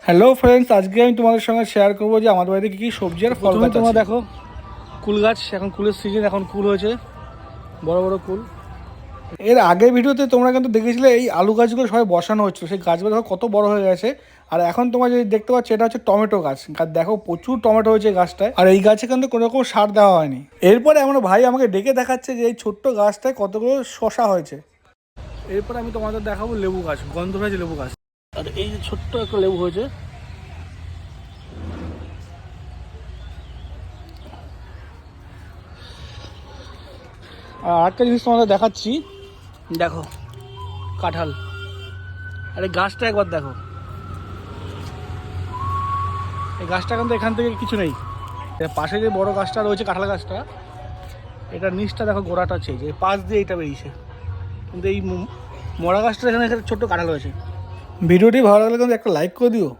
Hello friends, আজকে আমি তোমাদের সঙ্গে শেয়ার করবো যে আমাদের বাড়িতে কী কী সবজি আর ফল গাছ তোমরা দেখো। কুল গাছ, এখন কুলের সিজন, এখন কুল হয়েছে, বড় বড় কুল। এর আগের ভিডিওতে তোমরা কিন্তু দেখেছিলে এই আলু গাছগুলো সবাই বসানো হচ্ছিল, সেই গাছগুলো দেখো কত বড় হয়ে গেছে। আর এখন তোমরা যদি দেখতে পাচ্ছ, এটা হচ্ছে টমেটো গাছ। দেখো প্রচুর টমেটো হয়েছে গাছটায়, আর এই গাছে কিন্তু কোনো রকম সার দেওয়া হয়নি। এরপরে আমার ভাই আমাকে ডেকে দেখাচ্ছে যে এই ছোট্ট গাছটায় কতগুলো শশা হয়েছে। এরপরে আমি তোমাদের দেখাবো লেবু গাছ, গন্ধরাজ লেবু গাছ। আর এই যে ছোট্ট একটা লেবু হয়েছে। আর আরেকটা জিনিস তোমাদের দেখাচ্ছি, দেখো কাঁঠাল। আর এই গাছটা একবার দেখো, এই গাছটা কিন্তু এখান থেকে কিছু নেই। এর পাশে যে বড় গাছটা রয়েছে, কাঁঠাল গাছটা, এটার নিচটা দেখো, গোড়াটা আছে যে পাশ দিয়ে এইটা বেরিয়েছে, কিন্তু এই মরা গাছটা এখানে ছোট্ট কাঁঠাল হয়েছে। ভিডিওটি ভালো লাগলে কিন্তু একটা লাইক করে দিও।